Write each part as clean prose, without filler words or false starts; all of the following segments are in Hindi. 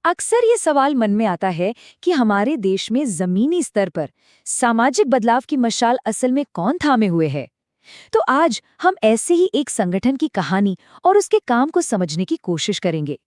अक्सर ये सवाल मन में आता है कि हमारे देश में जमीनी स्तर पर सामाजिक बदलाव की मशाल असल में कौन थामे हुए है। तो आज हम ऐसे ही एक संगठन की कहानी और उसके काम को समझने की कोशिश करेंगे।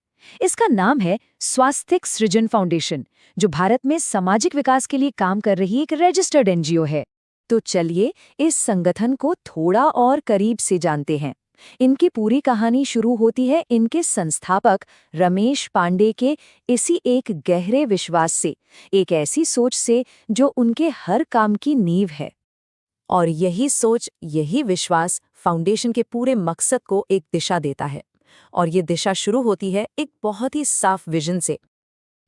इसका नाम है स्वास्तिक सृजन फाउंडेशन, जो भारत में सामाजिक विकास के लिए काम कर रही एक रजिस्टर्ड एनजीओ है। तो चलिए इस संगठन को थोड़ा और करीब से जानते हैं। इनकी पूरी कहानी शुरू होती है इनके संस्थापक रमेश पांडे के इसी एक गहरे विश्वास से, एक ऐसी सोच से जो उनके हर काम की नींव है। और यही सोच, यही विश्वास फाउंडेशन के पूरे मकसद को एक दिशा देता है। और ये दिशा शुरू होती है एक बहुत ही साफ विजन से।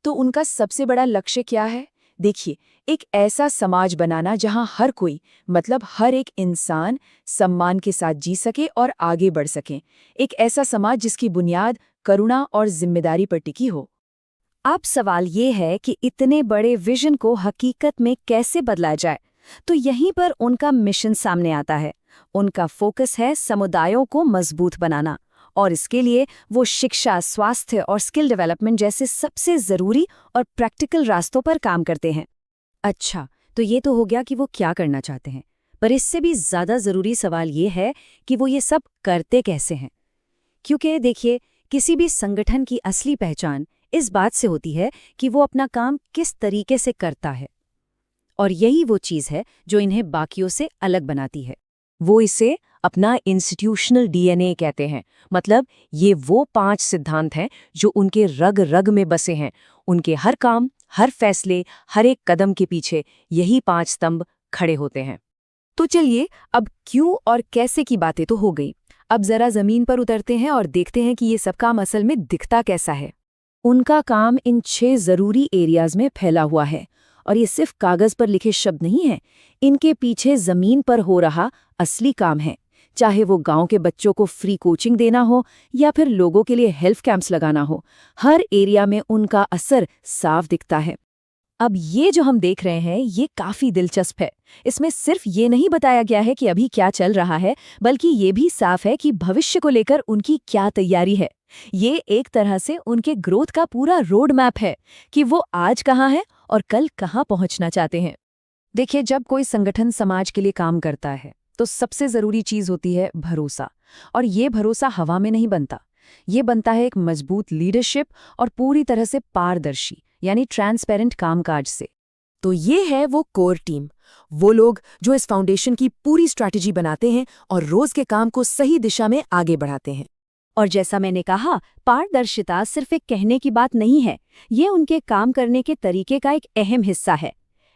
तो उनका सबसे बड़ा लक्ष्य क्या है? देखिए, एक ऐसा समाज बनाना जहां हर कोई, मतलब हर एक इंसान, सम्मान के साथ जी सके और आगे बढ़ सके। एक ऐसा समाज जिसकी बुनियाद करुणा और जिम्मेदारी पर टिकी हो। अब सवाल ये है कि इतने बड़े विजन को हकीकत में कैसे बदला जाए। तो यहीं पर उनका मिशन सामने आता है। उनका फोकस है समुदायों को मजबूत बनाना, और इसके लिए वो शिक्षा, स्वास्थ्य और स्किल डेवलपमेंट जैसे सबसे ज़रूरी और प्रैक्टिकल रास्तों पर काम करते हैं। अच्छा, तो ये तो हो गया कि वो क्या करना चाहते हैं, पर इससे भी ज़्यादा ज़रूरी सवाल ये है कि वो ये सब करते कैसे हैं। क्योंकि देखिए, किसी भी संगठन की असली पहचान इस बात से होती है कि वो अपना काम किस तरीके से करता है। और यही वो चीज़ है जो इन्हें बाकियों से अलग बनाती है। वो इसे अपना इंस्टीट्यूशनल डीएनए कहते हैं। मतलब ये वो 5 सिद्धांत हैं जो उनके रग रग में बसे हैं। उनके हर काम, हर फैसले, हर एक कदम के पीछे यही 5 स्तंभ खड़े होते हैं। तो चलिए, अब क्यों और कैसे की बातें तो हो गई। अब जरा जमीन पर उतरते हैं और देखते हैं कि ये सब काम असल में दिखता कैसा है। उनका काम इन 6 ज़रूरी एरियाज में फैला हुआ है। और ये सिर्फ कागज़ पर लिखे शब्द नहीं हैं, इनके पीछे ज़मीन पर हो रहा असली काम है। चाहे वो गांव के बच्चों को फ्री कोचिंग देना हो या फिर लोगों के लिए हेल्थ कैंप्स लगाना हो, हर एरिया में उनका असर साफ दिखता है। अब ये जो हम देख रहे हैं, ये काफ़ी दिलचस्प है। इसमें सिर्फ ये नहीं बताया गया है कि अभी क्या चल रहा है, बल्कि ये भी साफ है कि भविष्य को लेकर उनकी क्या तैयारी है। ये एक तरह से उनके ग्रोथ का पूरा रोड मैप है कि वो आज कहाँ हैं और कल कहाँ पहुँचना चाहते हैं। देखिए, जब कोई संगठन समाज के लिए काम करता है तो सबसे ज़रूरी चीज़ होती है भरोसा। और ये भरोसा हवा में नहीं बनता। ये बनता है एक मजबूत लीडरशिप और पूरी तरह से पारदर्शी, यानी ट्रांसपेरेंट कामकाज से। तो ये है वो कोर टीम, वो लोग जो इस फाउंडेशन की पूरी स्ट्रैटेजी बनाते हैं और रोज के काम को सही दिशा में आगे बढ़ाते हैं। और जैसा मैंने कहा, पारदर्शिता सिर्फ एक कहने की बात नहीं है, ये उनके काम करने के तरीके का एक अहम हिस्सा है।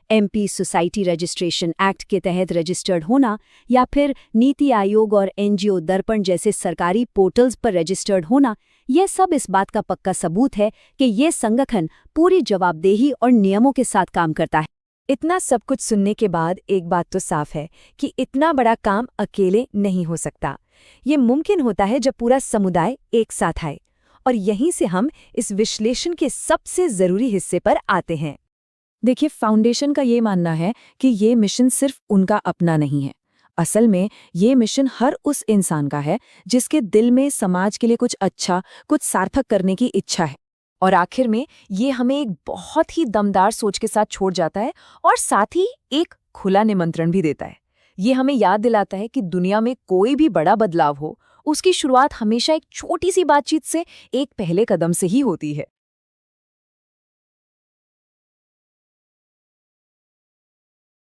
एमपी सोसाइटी रजिस्ट्रेशन एक्ट के तहत रजिस्टर्ड होना, या फिर नीति आयोग और एनजीओ दर्पण जैसे सरकारी पोर्टल्स पर रजिस्टर्ड होना, यह सब इस बात का पक्का सबूत है कि ये संगठन पूरी जवाबदेही और नियमों के साथ काम करता है। इतना सब कुछ सुनने के बाद एक बात तो साफ है कि इतना बड़ा काम अकेले नहीं हो सकता। ये मुमकिन होता है जब पूरा समुदाय एक साथ आए। और यहीं से हम इस विश्लेषण के सबसे ज़रूरी हिस्से पर आते हैं। देखिए, फाउंडेशन का ये मानना है कि ये मिशन सिर्फ उनका अपना नहीं है। असल में ये मिशन हर उस इंसान का है जिसके दिल में समाज के लिए कुछ अच्छा, कुछ सार्थक करने की इच्छा है। और आखिर में ये हमें एक बहुत ही दमदार सोच के साथ छोड़ जाता है, और साथ ही एक खुला निमंत्रण भी देता है। ये हमें याद दिलाता है कि दुनिया में कोई भी बड़ा बदलाव हो, उसकी शुरुआत हमेशा एक छोटी सी बातचीत से, एक पहले कदम से ही होती है।